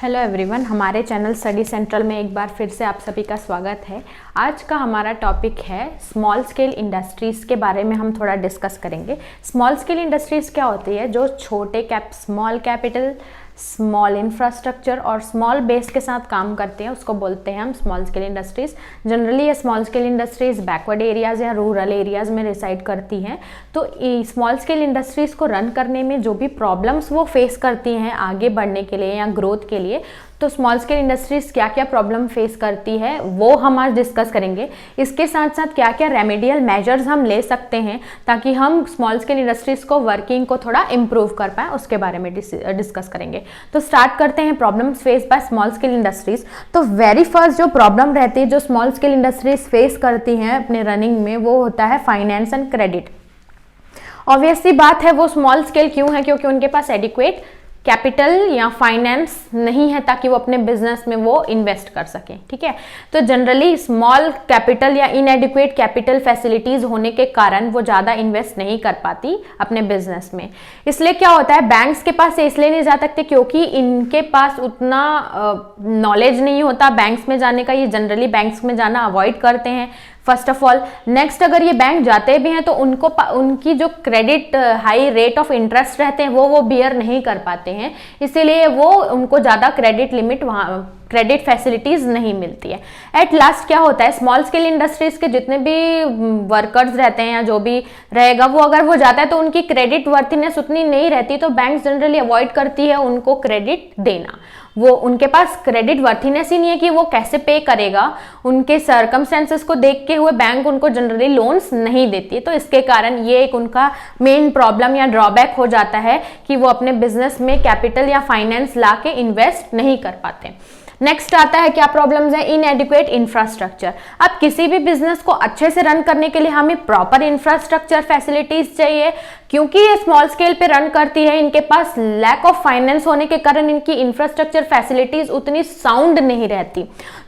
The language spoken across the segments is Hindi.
हेलो एवरीवन, हमारे चैनल स्टडी सेंट्रल में एक बार फिर से आप सभी का स्वागत है। आज का हमारा टॉपिक है स्मॉल स्केल इंडस्ट्रीज़ के बारे में हम थोड़ा डिस्कस करेंगे। स्मॉल स्केल इंडस्ट्रीज़ क्या होती है? जो स्मॉल कैपिटल, स्मॉल इंफ्रास्ट्रक्चर और स्मॉल बेस के साथ काम करते हैं, उसको बोलते हैं हम स्मॉल स्केल इंडस्ट्रीज़। जनरली ये small scale industries backward areas या रूरल एरियाज़ में रिसाइड करती हैं। तो स्मॉल स्केल इंडस्ट्रीज़ को रन करने में जो भी प्रॉब्लम्स वो फेस करती हैं आगे बढ़ने के लिए या ग्रोथ के लिए, तो स्मॉल स्केल इंडस्ट्रीज़ क्या क्या प्रॉब्लम फेस करती है वो हम आज डिस्कस करेंगे। इसके साथ साथ क्या क्या रेमेडियल मेजर्स हम ले सकते हैं ताकि हम स्मॉल स्केल इंडस्ट्रीज़ को वर्किंग को थोड़ा इम्प्रूव कर पाएँ, उसके बारे में डिस्कस करेंगे। तो स्टार्ट करते हैं problems face by small scale industries. तो वेरी फर्स्ट जो प्रॉब्लम रहती है जो स्मॉल स्केल इंडस्ट्रीज़ फेस करती हैं अपने रनिंग में, वो होता है फाइनेंस एंड क्रेडिट। ऑब्वियस सी बात है, वो स्मॉल स्केल क्यों है? क्योंकि उनके पास एडिक्वेट कैपिटल या फाइनेंस नहीं है ताकि वो अपने बिजनेस में वो इन्वेस्ट कर सकें। ठीक है, तो जनरली स्मॉल कैपिटल या इनएडिक्वेट कैपिटल फैसिलिटीज होने के कारण वो ज़्यादा इन्वेस्ट नहीं कर पाती अपने बिजनेस में। इसलिए क्या होता है, बैंक्स के पास से इसलिए नहीं जा सकते क्योंकि इनके पास उतना नॉलेज नहीं होता बैंक्स में जाने का। ये जनरली बैंक्स में जाना अवॉइड करते हैं फर्स्ट ऑफ ऑल। नेक्स्ट, अगर ये बैंक जाते भी हैं तो उनकी जो credit high rate of interest रहते हैं वो बियर नहीं कर पाते हैं, इसीलिए वो उनको ज़्यादा क्रेडिट लिमिट वहाँ क्रेडिट फैसिलिटीज़ नहीं मिलती है। एट लास्ट क्या होता है, स्मॉल स्केल इंडस्ट्रीज़ के जितने भी वर्कर्स रहते हैं या जो भी रहेगा वो अगर वो जाता है तो उनकी क्रेडिट वर्थिनेस उतनी नहीं रहती, तो बैंक जनरली अवॉइड करती है उनको क्रेडिट देना। वो उनके पास क्रेडिट वर्थिनेस ही नहीं है कि वो कैसे पे करेगा। उनके सर्कमस्टेंसेस को देखते हुए बैंक उनको जनरली लोन्स नहीं देती है। तो इसके कारण ये एक उनका मेन प्रॉब्लम या ड्रॉबैक हो जाता है कि वो अपने बिजनेस में कैपिटल या फाइनेंस ला के इन्वेस्ट नहीं कर पाते। नेक्स्ट आता है क्या प्रॉब्लम्स है? इनएडिक्वेट इंफ्रास्ट्रक्चर। अब किसी भी बिजनेस को अच्छे से रन करने के लिए हमें प्रॉपर इंफ्रास्ट्रक्चर फैसिलिटीज चाहिए। क्योंकि ये स्मॉल स्केल पे रन करती है, इनके पास लैक ऑफ फाइनेंस होने के कारण इनकी इंफ्रास्ट्रक्चर फैसिलिटीज उतनी साउंड नहीं रहती।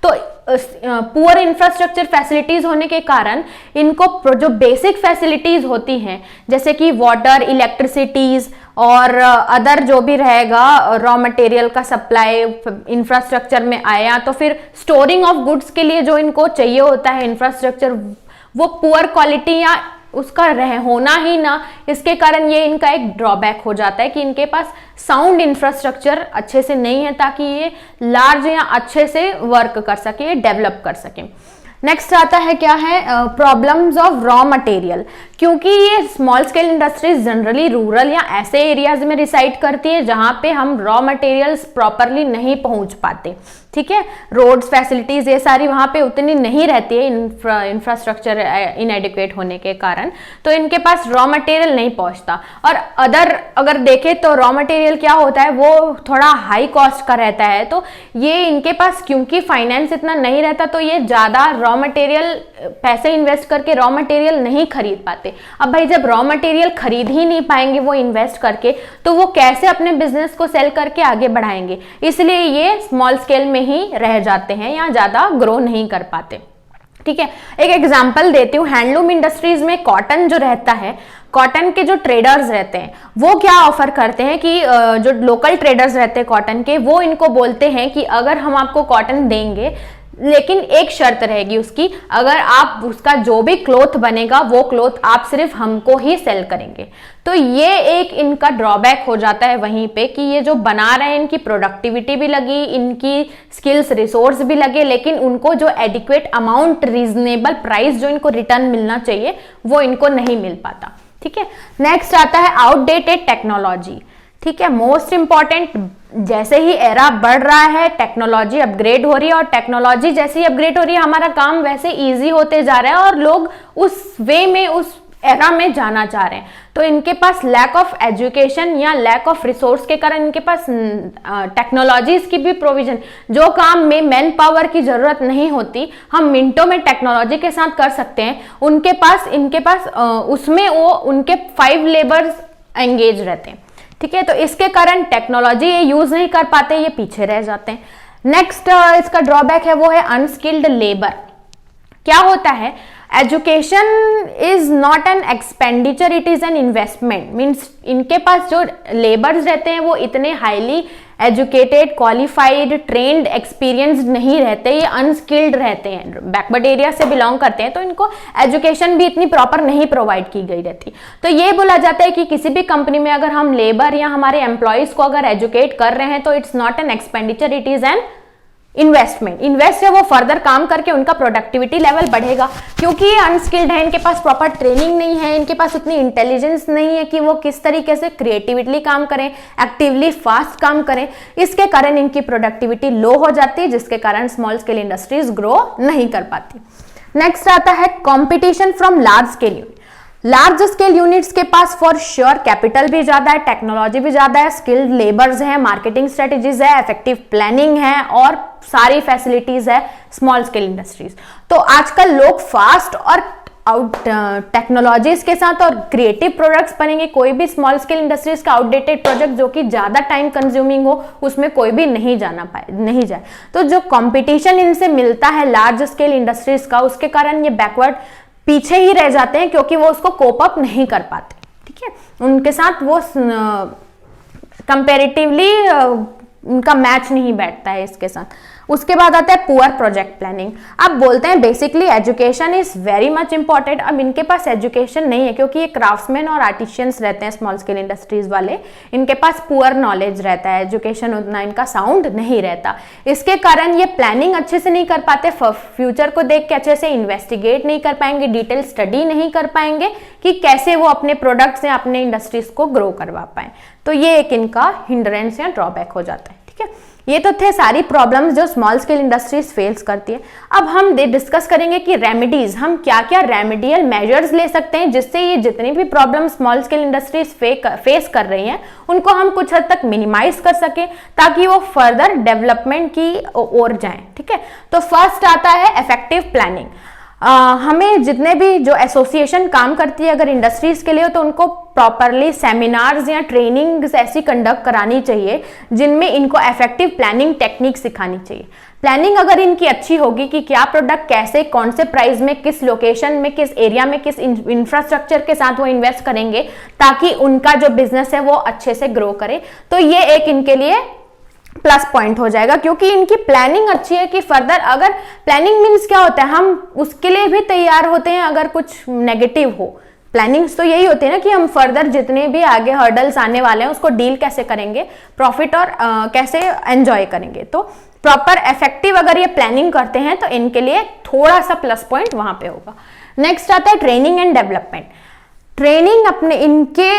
तो पुअर इंफ्रास्ट्रक्चर फैसिलिटीज होने के कारण इनको जो बेसिक फैसिलिटीज होती हैं जैसे कि वाटर, इलेक्ट्रिसिटीज और अदर जो भी रहेगा रॉ मटेरियल का सप्लाई इंफ्रास्ट्रक्चर में आया, तो फिर स्टोरिंग ऑफ गुड्स के लिए जो इनको चाहिए होता है इंफ्रास्ट्रक्चर, वो पुअर क्वालिटी या उसका होना ही ना, इसके कारण ये इनका एक ड्रॉबैक हो जाता है कि इनके पास साउंड इंफ्रास्ट्रक्चर अच्छे से नहीं है ताकि ये लार्ज या अच्छे से वर्क कर सके, डेवलप कर सके। नेक्स्ट आता है क्या है, प्रॉब्लम्स ऑफ रॉ मटेरियल। क्योंकि ये small scale industries generally rural या ऐसे एरियाज में रिसाइड करती है जहां पे हम रॉ मटेरियल्स प्रॉपरली नहीं पहुंच पाते। ठीक है, रोड्स फैसिलिटीज ये सारी वहां पे उतनी नहीं रहती है इंफ्रास्ट्रक्चर इनएडिक्वेट होने के कारण, तो इनके पास रॉ मटेरियल नहीं पहुंचता। और अगर देखें तो रॉ मटेरियल क्या होता है, वो थोड़ा हाई कॉस्ट का रहता है। तो ये इनके पास क्योंकि फाइनेंस इतना नहीं रहता तो ये ज़्यादा रॉ मटेरियल पैसे इन्वेस्ट करके रॉ मटेरियल नहीं खरीद पाते। अब भाई जब रॉ मटेरियल खरीद ही नहीं पाएंगे वो इन्वेस्ट करके, तो वो कैसे अपने बिजनेस को सेल करके आगे बढ़ाएंगे? इसलिए ये स्मॉल स्केल में ही रह जाते हैं या ज्यादा ग्रो नहीं कर पाते। ठीक है, एक एग्जांपल देती हूँ। हैंडलूम इंडस्ट्रीज में कॉटन जो रहता है, कॉटन के जो ट्रेडर्स रहते हैं वो क्या ऑफर करते हैं कि जो लोकल ट्रेडर्स रहते हैं कॉटन के, वो इनको बोलते हैं कि अगर हम आपको कॉटन देंगे लेकिन एक शर्त रहेगी उसकी, अगर आप उसका जो भी क्लोथ बनेगा वो क्लोथ आप सिर्फ हमको ही सेल करेंगे। तो ये एक इनका ड्रॉबैक हो जाता है वहीं पे कि ये जो बना रहे हैं इनकी प्रोडक्टिविटी भी लगी, इनकी स्किल्स रिसोर्स भी लगे, लेकिन उनको जो एडिक्वेट अमाउंट, रीजनेबल प्राइस जो इनको रिटर्न मिलना चाहिए वो इनको नहीं मिल पाता। ठीक है, नेक्स्ट आता है आउटडेटेड टेक्नोलॉजी। ठीक है, मोस्ट इंपॉर्टेंट, जैसे ही एरा बढ़ रहा है टेक्नोलॉजी अपग्रेड हो रही है, और टेक्नोलॉजी जैसे ही अपग्रेड हो रही है हमारा काम वैसे इजी होते जा रहा है और लोग उस वे में, उस एरा में जाना चाह रहे हैं। तो इनके पास लैक ऑफ एजुकेशन या लैक ऑफ रिसोर्स के कारण इनके पास टेक्नोलॉजीज की भी प्रोविजन, जो काम में मैन पावर की जरूरत नहीं होती हम मिनटों में टेक्नोलॉजी के साथ कर सकते हैं, इनके पास उसमें वो उनके 5 लेबर्स एंगेज रहते हैं। ठीक है, तो इसके कारण टेक्नोलॉजी ये यूज नहीं कर पाते, ये पीछे रह जाते हैं। नेक्स्ट इसका ड्रॉबैक है वो है अनस्किल्ड लेबर। क्या होता है, education is not an expenditure, it is an investment. Means इनके पास जो लेबर्स रहते हैं वो इतने highly educated, qualified, trend, experienced नहीं रहते, ये अनस्किल्ड रहते हैं, बैकवर्ड एरिया से बिलोंग करते हैं, तो इनको एजुकेशन भी इतनी प्रॉपर नहीं प्रोवाइड की गई रहती। तो ये बोला जाता है कि किसी भी कंपनी में अगर हम लेबर या हमारे एम्प्लॉयज को अगर एजुकेट कर रहे हैं तो it's not an expenditure, it is an investment. Invest है वो फर्दर काम करके उनका प्रोडक्टिविटी लेवल बढ़ेगा, क्योंकि ये अनस्किल्ड है, इनके पास प्रॉपर ट्रेनिंग नहीं है, इनके पास उतनी इंटेलिजेंस नहीं है कि वो किस तरीके से क्रिएटिवली काम करें, एक्टिवली फास्ट काम करें। इसके कारण इनकी प्रोडक्टिविटी लो हो जाती है, जिसके कारण स्मॉल स्केल इंडस्ट्रीज ग्रो नहीं कर पाती। नेक्स्ट आता है competition from large scale. Large scale units के पास फॉर श्योर कैपिटल भी ज्यादा है, टेक्नोलॉजी भी ज्यादा है, स्किल्ड लेबर्स है, मार्केटिंग स्ट्रेटेजीज है, इफेक्टिव प्लानिंग है और सारी फैसिलिटीज है स्मॉल स्केल इंडस्ट्रीज। तो आजकल लोग फास्ट और टेक्नोलॉजीज के साथ और क्रिएटिव प्रोडक्ट्स बनेंगे। कोई भी स्मॉल स्केल इंडस्ट्रीज का आउटडेटेड प्रोजेक्ट जो कि ज्यादा टाइम कंज्यूमिंग हो उसमें कोई भी नहीं जाए। तो जो कंपटीशन इनसे मिलता है लार्ज स्केल इंडस्ट्रीज का, उसके कारण ये बैकवर्ड पीछे ही रह जाते हैं, क्योंकि वो उसको कोप अप नहीं कर पाते। ठीक है, उनके साथ वो कंपैरेटिवली उनका मैच नहीं बैठता है इसके साथ। उसके बाद आता है पुअर प्रोजेक्ट प्लानिंग। अब बोलते हैं basically education is very much important. अब इनके पास एजुकेशन नहीं है, क्योंकि ये क्राफ्ट्समैन और आर्टिशियंस रहते हैं स्मॉल स्केल इंडस्ट्रीज वाले, इनके पास पुअर नॉलेज रहता है, एजुकेशन उतना इनका साउंड नहीं रहता। इसके कारण ये प्लानिंग अच्छे से नहीं कर पाते, फ्यूचर को देख के अच्छे से इन्वेस्टिगेट नहीं कर पाएंगे, डिटेल स्टडी नहीं कर पाएंगे कि कैसे वो अपने प्रोडक्ट्स या अपने इंडस्ट्रीज को ग्रो करवा पाए। तो ये एक इनका हिंड्रेंस या ड्रॉबैक हो जाता है। ठीक है, ये तो थे सारी प्रॉब्लम्स जो स्मॉल स्केल इंडस्ट्रीज फेस करती है। अब हम डिस्कस करेंगे कि रेमेडीज, हम क्या क्या रेमेडियल मेजर्स ले सकते हैं जिससे ये जितनी भी problem small scale industries face कर रही हैं उनको हम कुछ हद तक मिनिमाइज कर सके, ताकि वो फर्दर डेवलपमेंट की ओर जाएं। ठीक है, तो फर्स्ट आता है इफेक्टिव प्लानिंग। हमें जितने भी जो एसोसिएशन काम करती है अगर इंडस्ट्रीज के लिए, तो उनको प्रॉपरली सेमिनार्स या ट्रेनिंग्स ऐसी कंडक्ट करानी चाहिए जिनमें इनको इफेक्टिव प्लानिंग टेक्निक सिखानी चाहिए। प्लानिंग अगर इनकी अच्छी होगी कि क्या प्रोडक्ट कैसे, कौन से प्राइस में, किस लोकेशन में, किस एरिया में, किस इंफ्रास्ट्रक्चर के साथ वो इन्वेस्ट करेंगे ताकि उनका जो बिजनेस है वो अच्छे से ग्रो करे, तो ये एक इनके लिए प्लस पॉइंट हो जाएगा, क्योंकि इनकी प्लानिंग अच्छी है कि फर्दर अगर प्लानिंग मीन्स क्या होता है, हम उसके लिए भी तैयार होते हैं अगर कुछ नेगेटिव हो। प्लानिंग्स तो यही होती है ना कि हम फर्दर जितने भी आगे हर्डल्स आने वाले हैं उसको डील कैसे करेंगे, प्रॉफिट और कैसे एंजॉय करेंगे। तो प्रॉपर इफेक्टिव अगर ये प्लानिंग करते हैं तो इनके लिए थोड़ा सा प्लस पॉइंट वहां पे होगा। नेक्स्ट आता है ट्रेनिंग एंड डेवलपमेंट। ट्रेनिंग अपने इनके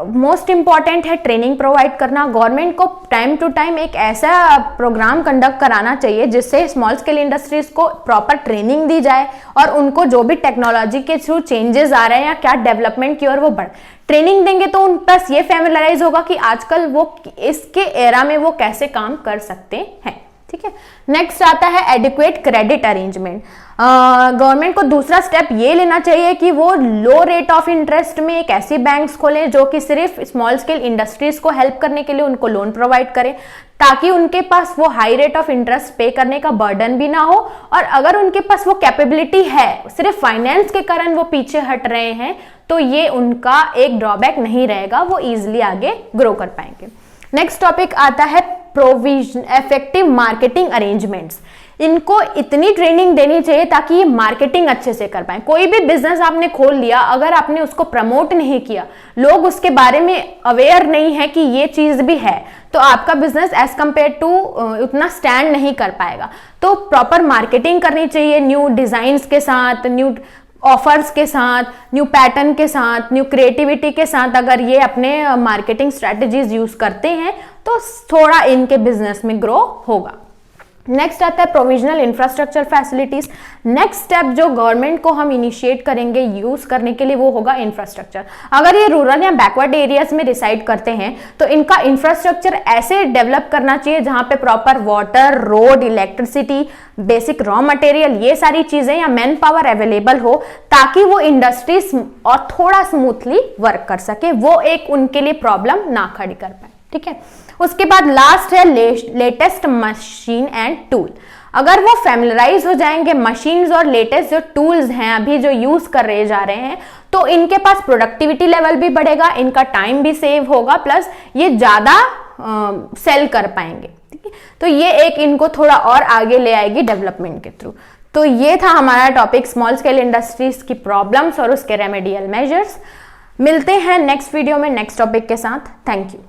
मोस्ट इंपॉर्टेंट है, ट्रेनिंग प्रोवाइड करना। गवर्नमेंट को टाइम टू टाइम एक ऐसा प्रोग्राम कंडक्ट कराना चाहिए जिससे स्मॉल स्केल इंडस्ट्रीज को प्रॉपर ट्रेनिंग दी जाए और उनको जो भी टेक्नोलॉजी के थ्रू चेंजेस आ रहे हैं या क्या डेवलपमेंट की ओर वो बढ़, ट्रेनिंग देंगे तो उन प्लस ये फैमिलराइज होगा कि आजकल वो इसके एरा में वो कैसे काम कर सकते हैं। ठीक है, नेक्स्ट आता है एडिक्वेट क्रेडिट अरेंजमेंट। गवर्नमेंट को दूसरा स्टेप ये लेना चाहिए कि वो लो रेट ऑफ इंटरेस्ट में एक ऐसी बैंक्स खोलें जो कि सिर्फ स्मॉल स्केल इंडस्ट्रीज को हेल्प करने के लिए उनको लोन प्रोवाइड करें, ताकि उनके पास वो हाई रेट ऑफ इंटरेस्ट पे करने का बर्डन भी ना हो। और अगर उनके पास वो कैपेबिलिटी है, सिर्फ फाइनेंस के कारण वो पीछे हट रहे हैं, तो ये उनका एक ड्रॉबैक नहीं रहेगा, वो इजिली आगे ग्रो कर पाएंगे। नेक्स्ट टॉपिक आता है प्रोविजन इफेक्टिव मार्केटिंग अरेंजमेंट्स। इनको इतनी ट्रेनिंग देनी चाहिए ताकि ये मार्केटिंग अच्छे से कर पाए। कोई भी बिजनेस आपने खोल लिया, अगर आपने उसको प्रमोट नहीं किया, लोग उसके बारे में अवेयर नहीं है कि ये चीज भी है, तो आपका बिजनेस एज कंपेयर टू उतना स्टैंड नहीं कर पाएगा। तो प्रॉपर मार्केटिंग करनी चाहिए, न्यू डिजाइन्स के साथ, न्यू ऑफर्स के साथ, न्यू पैटर्न के साथ, न्यू क्रिएटिविटी के साथ अगर ये अपने मार्केटिंग स्ट्रेटजीज यूज करते हैं तो थोड़ा इनके बिजनेस में ग्रो होगा। नेक्स्ट आता है provisional infrastructure facilities. Next step जो गवर्नमेंट को हम इनिशिएट करेंगे यूज करने के लिए वो होगा इंफ्रास्ट्रक्चर। अगर ये रूरल या बैकवर्ड एरियाज में रिसाइड करते हैं तो इनका इंफ्रास्ट्रक्चर ऐसे डेवलप करना चाहिए जहां पे proper water, road, electricity, basic raw material, ये सारी चीजें या मैन पावर अवेलेबल हो, ताकि वो इंडस्ट्रीज और थोड़ा स्मूथली वर्क कर सके, वो एक उनके लिए प्रॉब्लम ना खड़ी कर पाए। ठीक है, उसके बाद लास्ट है लेटेस्ट मशीन एंड टूल। अगर वो फैमिलराइज हो जाएंगे मशीन्स और लेटेस्ट जो टूल्स हैं अभी जो यूज कर रहे जा रहे हैं, तो इनके पास प्रोडक्टिविटी लेवल भी बढ़ेगा, इनका टाइम भी सेव होगा, प्लस ये ज्यादा सेल कर पाएंगे। ठीक है, तो ये एक इनको थोड़ा और आगे ले आएगी डेवलपमेंट के थ्रू। तो ये था हमारा टॉपिक स्मॉल स्केल इंडस्ट्रीज की प्रॉब्लम्स और उसके रेमेडियल मेजर्स। मिलते हैं नेक्स्ट वीडियो में नेक्स्ट टॉपिक के साथ। Thank you.